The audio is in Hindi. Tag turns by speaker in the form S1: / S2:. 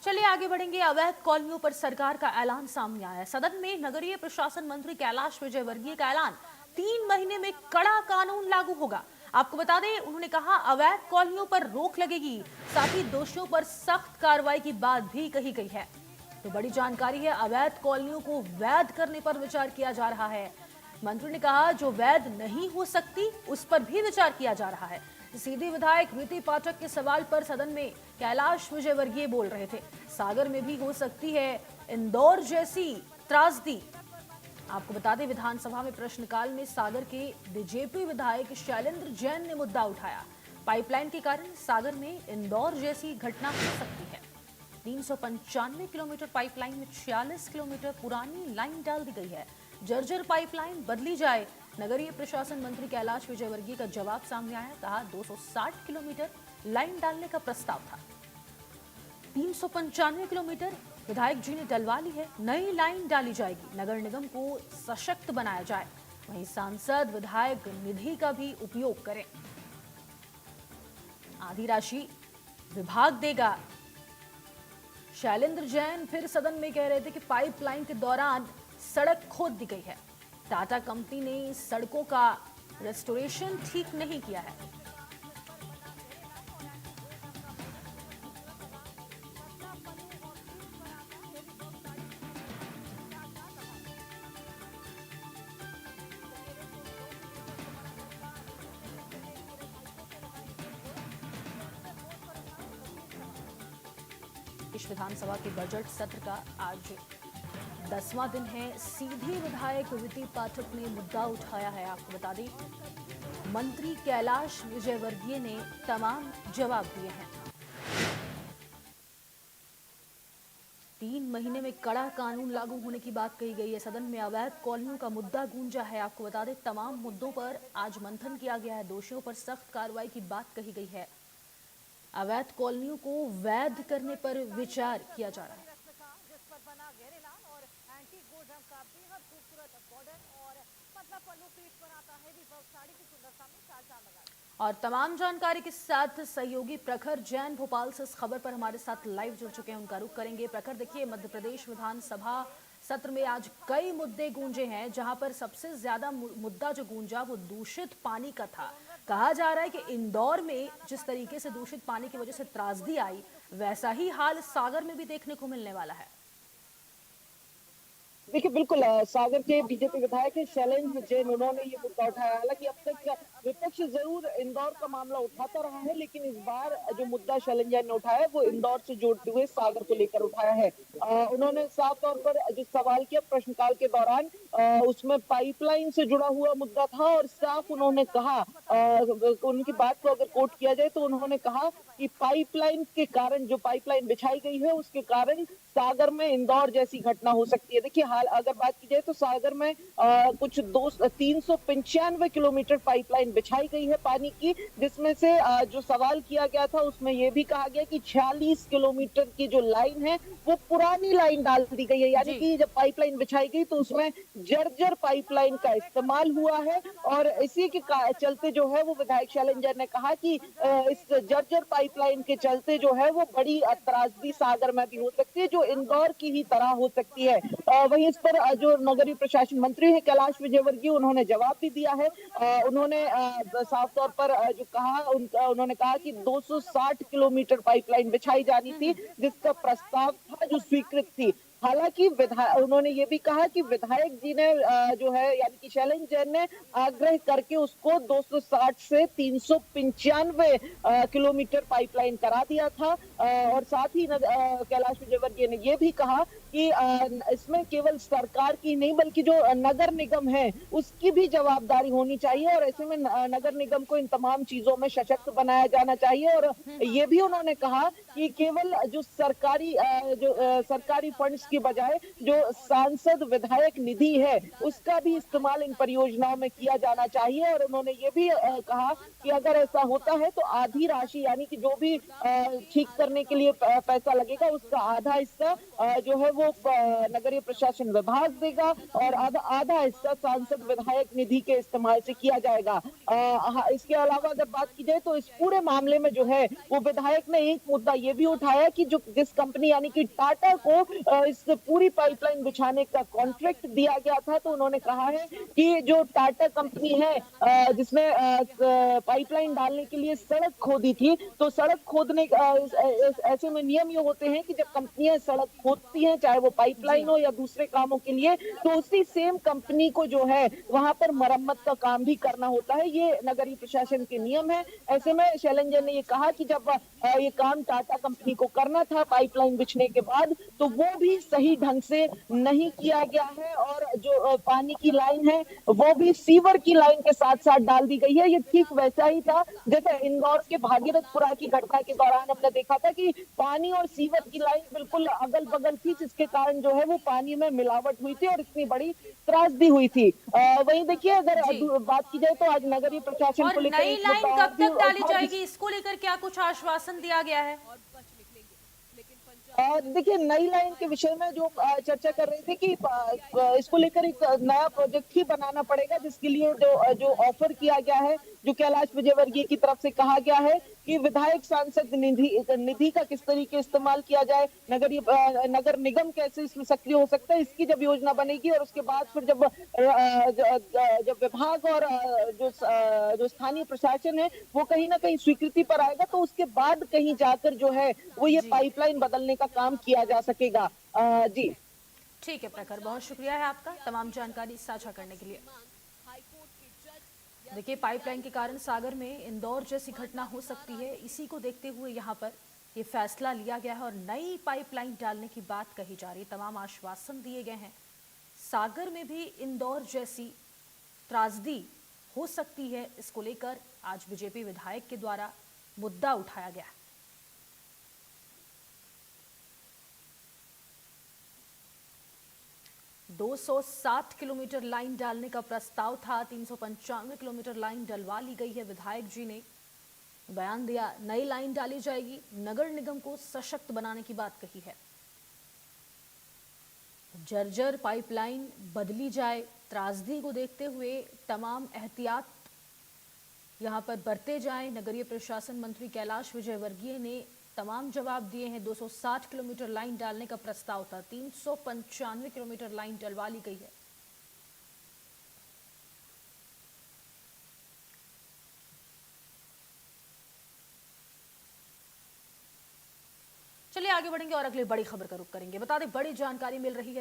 S1: चलिए आगे बढ़ेंगे। अवैध कॉलोनियों पर सरकार का ऐलान सामने आया है। सदन में नगरीय प्रशासन मंत्री कैलाश विजयवर्गीय का ऐलान, 3 महीने में कड़ा कानून लागू होगा। आपको बता दें, उन्होंने कहा अवैध कॉलोनियों पर रोक लगेगी, साथ ही दोषियों पर सख्त कार्रवाई की बात भी कही गई है। तो बड़ी जानकारी है, अवैध कॉलोनियों को वैध करने पर विचार किया जा रहा है। मंत्री ने कहा जो वैध नहीं हो सकती उस पर भी विचार किया जा रहा है। सीधी विधायक रीति पाठक के सवाल पर सदन में कैलाश विजयवर्गीय बोल रहे थे, सागर में भी हो सकती है इंदौर जैसी त्रासदी। आपको बता दें, विधानसभा में प्रश्नकाल में सागर के बीजेपी विधायक शैलेंद्र जैन ने मुद्दा उठाया। पाइपलाइन के कारण सागर में इंदौर जैसी घटना हो सकती है। 395 किलोमीटर पाइपलाइन में 46 किलोमीटर पुरानी लाइन डाल दी गई है। जर्जर पाइपलाइन बदली जाए। नगरीय प्रशासन मंत्री कैलाश विजयवर्गीय का जवाब सामने आया। कहा 260 किलोमीटर लाइन डालने का प्रस्ताव था, 395 किलोमीटर विधायक जी ने डलवा ली है। नई लाइन डाली जाएगी, नगर निगम को सशक्त बनाया जाए। वहीं सांसद विधायक निधि का भी उपयोग करें। आधी राशि विभाग देगा। शैलेंद्र जैन फिर सदन में कह रहे थे कि पाइपलाइन के दौरान सड़क खोद दी गई है। टाटा कंपनी ने सड़कों का रेस्टोरेशन ठीक नहीं किया है। प्रदेश विधानसभा के बजट सत्र का आज 10वां दिन है। सीधी विधायक रीति पाठक ने मुद्दा उठाया है। आपको बता दें, मंत्री कैलाश विजयवर्गीय ने तमाम जवाब दिए हैं। 3 महीने में कड़ा कानून लागू होने की बात कही गई है। सदन में अवैध कॉलोनियों का मुद्दा गूंजा है। आपको बता दें, तमाम मुद्दों पर आज मंथन किया गया है। दोषियों पर सख्त कार्रवाई की बात कही गई है। अवैध कॉलोनियों को वैध करने पर विचार किया जा रहा है। और तमाम जानकारी के साथ सहयोगी प्रखर जैन भोपाल से इस खबर पर हमारे साथ लाइव जुड़ चुके हैं, उनका रुख करेंगे। प्रखर, देखिए, मध्य प्रदेश विधानसभा सत्र में आज कई मुद्दे गूंजे हैं, जहां पर सबसे ज्यादा मुद्दा जो गूंजा वो दूषित पानी का था। कहा जा रहा है कि इंदौर में जिस तरीके से दूषित पानी की वजह से त्रासदी आई, वैसा ही हाल सागर में भी देखने को मिलने वाला है।
S2: देखिए, बिल्कुल सागर के बीजेपी विधायक शैलेंद्र जैन, उन्होंने ये मुद्दा उठाया। हालांकि अब तक विपक्ष जरूर इंदौर का मामला उठाता रहा है, लेकिन इस बार जो मुद्दा शैलेंद्र जैन ने उठाया है वो इंदौर से जोड़ते हुए सागर को लेकर उठाया है। उन्होंने साफ तौर पर जो सवाल किया प्रश्नकाल के दौरान, उसमें पाइपलाइन से जुड़ा हुआ मुद्दा था और साफ उन्होंने कहा, उनकी बात को अगर कोट किया जाए तो उन्होंने कहा कि पाइपलाइन के कारण, जो पाइपलाइन बिछाई गई है उसके कारण सागर में इंदौर जैसी घटना हो सकती है। देखिए, हाल अगर बात की जाए तो सागर में कुछ 395 किलोमीटर पाइपलाइन बिछाई गई है पानी की, जिसमें से जो सवाल किया गया था उसमें यह भी कहा गया कि 46 किलोमीटर की जो लाइन है वो पुरानी लाइन डाल दी गई है। यानी कि जब पाइपलाइन बिछाई गई तो उसमें जर्जर पाइपलाइन का इस्तेमाल हुआ है और इसी के चलते जो है वो विधायक शैलेंद्र ने कहा कि इस जर्जर पाइपलाइन के चलते जो है वो बड़ी त्रासदी सागर में भी हो सकती है, जो इंदौर की ही तरह हो सकती है। वहीं इस पर जो नगरीय प्रशासन मंत्री है कैलाश विजयवर्गीय, उन्होंने जवाब भी दिया है। उन्होंने साफ तौर पर जो कहा, उन्होंने कहा कि 260 किलोमीटर पाइपलाइन बिछाई जानी थी, जिसका प्रस्ताव था जो स्वीकृत थी। हालांकि उन्होंने ये भी कहा कि विधायक जी ने जो है, यानी कि शैलेंद्र जैन ने आग्रह करके उसको 260 से 395 किलोमीटर पाइपलाइन करा दिया था। और साथ ही कैलाश विजयवर्गीय ने यह भी कहा कि इसमें केवल सरकार की नहीं बल्कि जो नगर निगम है उसकी भी जवाबदारी होनी चाहिए और ऐसे में नगर निगम को इन तमाम चीजों में सशक्त बनाया जाना चाहिए। और ये भी उन्होंने कहा कि केवल जो सरकारी फंड्स की बजाय जो सांसद विधायक निधि है उसका भी इस्तेमाल इन परियोजनाओं में किया जाना चाहिए। और उन्होंने ये भी कहा कि अगर ऐसा होता है तो आधी राशि, यानी कि जो भी ठीक करने के लिए पैसा लगेगा उसका आधा हिस्सा जो है वो वो नगरीय प्रशासन विभाग देगा और आधा आधा हिस्सा सांसद विधायक निधि के इस्तेमाल से किया जाएगा। इसके अलावा अगर बात की जाए तो इस पूरे मामले में जो है वो विधायक ने एक मुद्दा ये भी उठाया कि जो जिस कंपनी यानी कि टाटा को इस पूरी पाइपलाइन बिछाने का कॉन्ट्रैक्ट दिया गया था, तो उन्होंने कहा है कि जो टाटा कंपनी है जिसने पाइपलाइन डालने के लिए सड़क खोदी थी, तो सड़क खोदने ऐसे में नियम ये होते हैं कि जब कंपनियां सड़क खोदती हैं, चाहे वो पाइपलाइन
S1: जी।
S2: हो या दूसरे कामों के लिए, तो उसी सेम कंपनी को जो है वहां पर मरम्मत का काम भी करना होता है। ये नगरीय प्रशासन के नियम है। ऐसे में शैलेंद्र ने ये कहा कि जब ये काम टाटा कंपनी को करना था पाइपलाइन बिछने के बाद, तो वो भी सही ढंग से नहीं किया गया है और जो पानी की लाइन है वो भी सीवर की लाइन के साथ साथ डाल दी गई है। ये ठीक वैसा ही था जैसे इंदौर के भागीरथपुरा की घटना के दौरान हमने देखा था कि पानी और सीवर की लाइन बिल्कुल अगल बगल थी, जिसके कारण जो है वो पानी में मिलावट हुई थी और इतनी बड़ी त्रासदी हुई थी। वहीं देखिए अगर
S1: जी।
S2: बात की जाए तो आज नगरीय प्रशासन
S1: और
S2: को लेकर
S1: नई
S2: एक
S1: लाइन
S2: मुद्दा और
S1: कब
S2: भी
S1: तक डाली
S2: उठा
S1: जाएगी, इसको लेकर क्या कुछ आश्वासन दिया गया है?
S2: देखिए नई लाइन के विषय में जो चर्चा कर रहे थे कि इसको लेकर एक नया प्रोजेक्ट ही बनाना पड़ेगा, जिसके लिए जो ऑफर किया गया है, जो कैलाश विजयवर्गीय की तरफ से कहा गया है कि विधायक सांसद निधि निधि का किस तरीके इस्तेमाल किया जाए, नगर निगम कैसे इसमें सक्रिय हो सकता है, इसकी जब योजना बनेगी और उसके बाद फिर जब विभाग और जो स्थानीय प्रशासन है वो कहीं ना कहीं स्वीकृति पर आएगा, तो उसके बाद कहीं जाकर जो है वो ये
S1: जी।
S2: पाइपलाइन बदलने का काम किया जा सकेगा। जी।
S1: ठीक है प्रखर, बहुत शुक्रिया है आपका तमाम जानकारी साझा करने के लिए। देखिए, पाइपलाइन के कारण सागर में इंदौर जैसी घटना हो सकती है, इसी को देखते हुए यहाँ पर ये फैसला लिया गया है और नई पाइपलाइन डालने की बात कही जा रही है। तमाम आश्वासन दिए गए हैं। सागर में भी इंदौर जैसी त्रासदी हो सकती है, इसको लेकर आज बीजेपी विधायक के द्वारा मुद्दा उठाया गया है। 260 किलोमीटर लाइन डालने का प्रस्ताव था, 395 किलोमीटर लाइन डलवा ली गई है। विधायक जी ने बयान दिया, नई लाइन डाली जाएगी, नगर निगम को सशक्त बनाने की बात कही है। जर्जर पाइपलाइन बदली जाए, त्रासदी को देखते हुए तमाम एहतियात यहां पर बरते जाएं। नगरीय प्रशासन मंत्री कैलाश विजयवर्गीय ने तमाम जवाब दिए हैं। 260 किलोमीटर लाइन डालने का प्रस्ताव था, 395 किलोमीटर लाइन डलवा ली गई है। चलिए आगे बढ़ेंगे और अगली बड़ी खबर का रुख करेंगे। बता दें, बड़ी जानकारी मिल रही है